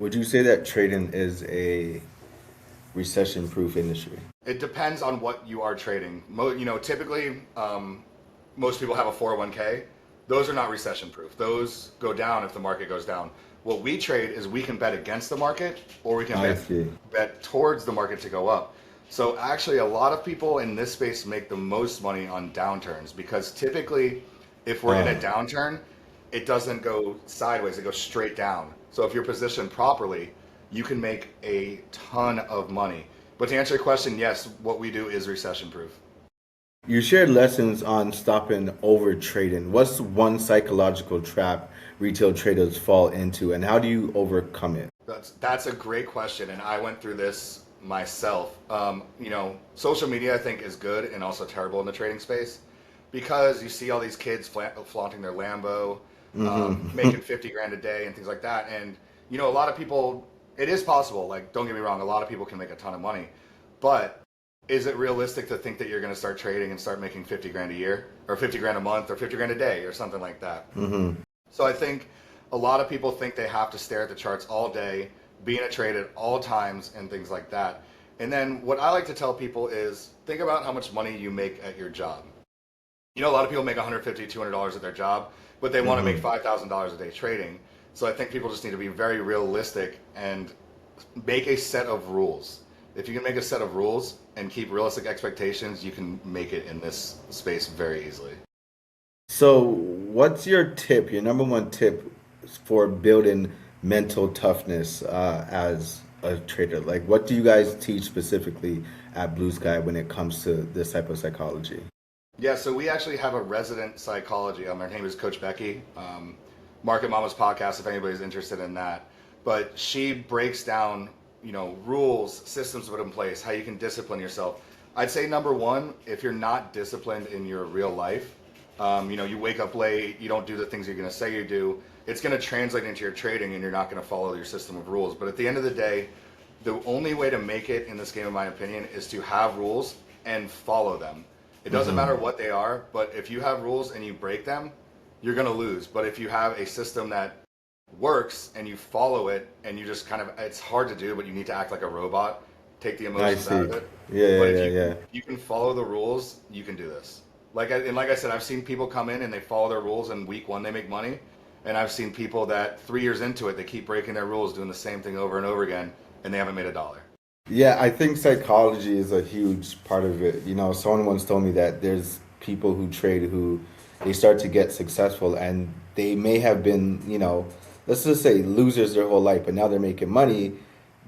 Would you say that trading is a recession-proof industry? It depends on what you are trading. Typically, most people have a 401k. Those are not recession proof. Those go down if the market goes down. What we trade is we can bet against the market or we can I bet, see. bet towards the market to go up. So actually, a lot of people in this space make the most money on downturns because typically, if we're in a Uh, downturn, it doesn't go sideways, it goes straight down. So if you're positioned properly, you can make a ton of money. But to answer your question, yes, what we do is recession proof. you shared lessons on stopping over trading. What's one psychological trap retail traders fall into, and how do you overcome it? That's a great question, and I went through this myself. Social media I think is good and also terrible in the trading space because you see all these kids flaunting their Lambo, Hmm. making 50 grand a day and things like that. And a lot of people, it is possible. Like, don't get me wrong, a lot of people can make a ton of money, but is it realistic to think that you're going to start trading and start making 50 grand a year or 50 grand a month or 50 grand a day or something like that? Hmm. So I think a lot of people think they have to stare at the charts all day, be in a trade at all times, and things like that. And then what I like to tell people is think about how much money you make at your job. A lot of people make $150, $200 at their job, but they want to make Hmm. $5,000 a day trading. So I think people just need to be very realistic and make a set of rules. If you can make a set of rules and keep realistic expectations, you can make it in this space very easily. So, what's your tip, your number one tip for building mental toughness as a trader? Like, what do you guys teach specifically at Blue Sky when it comes to this type of psychology? Yeah, so we actually have a resident psychology. Her name is Coach Becky. Market Mama's podcast, if anybody's interested in that. But she breaks down, rules, systems to put in place, how you can discipline yourself. I'd say number one, if you're not disciplined in your real life, you wake up late, you don't do the things you're going to say you do, it's going to translate into your trading and you're not going to follow your system of rules. But at the end of the day, the only way to make it in this game, in my opinion, is to have rules and follow them. It doesn't matter Hmm. what they are, but if you have rules and you break them, you're going to lose. But if you have a system that works and you follow it and you just kind of, it's hard to do, but you need to act like a robot, take the I emotions out see. of it. Yeah, But yeah, if yeah, you yeah. if you can follow the rules, you can do this. Like I said, I've seen people come in and they follow their rules and week one they make money, and I've seen people that 3 years into it they keep breaking their rules, doing the same thing over and over again, and they haven't made a dollar. Yeah, I think psychology is a huge part of it. Someone once told me that there's people who trade who they start to get successful and they may have been, let's just say losers their whole life, but now they're making money.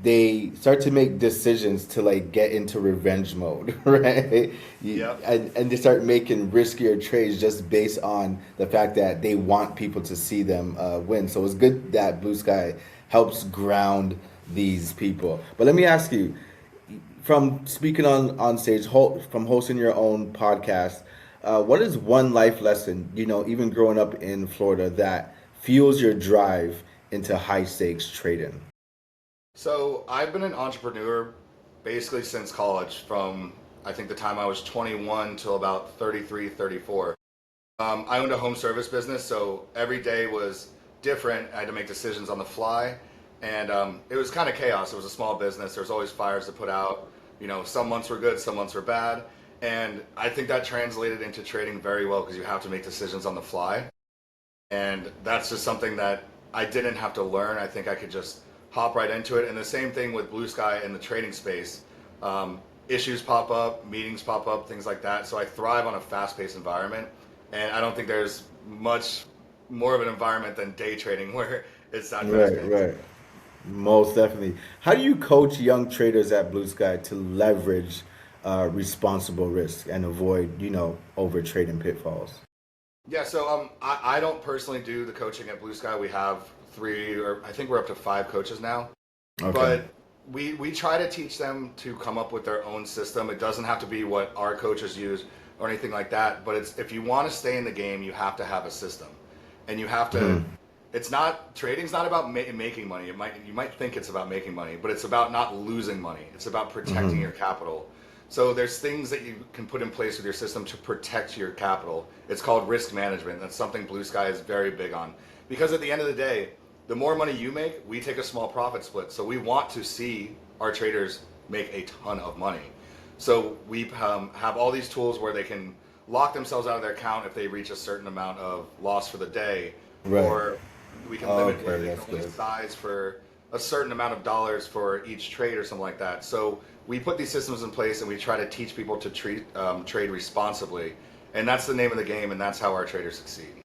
They start to make decisions to like get into revenge mode, right? Yep. And they start making riskier trades just based on the fact that they want people to see them win. So it's good that Blue Sky helps ground these people. But let me ask you, from speaking on stage, from hosting your own podcast, what is one life lesson, even growing up in Florida, that fuels your drive into high stakes trading? So I've been an entrepreneur basically since college, from I think the time I was 21 till about 33, 34. I owned a home service business, so every day was different. I had to make decisions on the fly, and it was kind of chaos. It was a small business. There was always fires to put out. Some months were good, some months were bad, and I think that translated into trading very well because you have to make decisions on the fly, and that's just something that I didn't have to learn. I think I could just hop right into it. And the same thing with Blue Sky in the trading space. Issues pop up, meetings pop up, things like that. So I thrive on a fast-paced environment, and I don't think there's much more of an environment than day trading where it's that Right, fast-paced. right. Most definitely. How do you coach young traders at Blue Sky to leverage responsible risk and avoid, over trading pitfalls? Yeah, so I don't personally do the coaching at Blue Sky. We have three, or I think we're up to five coaches now. Okay. But we try to teach them to come up with their own system. It doesn't have to be what our coaches use or anything like that. But it's if you want to stay in the game, you have to have a system, and you have to. Hmm. It's not trading's not about making money. You might think it's about making money, but it's about not losing money. It's about protecting Hmm. your capital. So there's things that you can put in place with your system to protect your capital. It's called risk management. That's something Blue Sky is very big on, because at the end of the day, the more money you make, we take a small profit split. So we want to see our traders make a ton of money. So we have all these tools where they can lock themselves out of their account if they reach a certain amount of loss for the day, Right. or we can limit where Okay, they that's can only good. size for a certain amount of dollars for each trade or something like that. So we put these systems in place and we try to teach people to trade responsibly, and that's the name of the game, and that's how our traders succeed.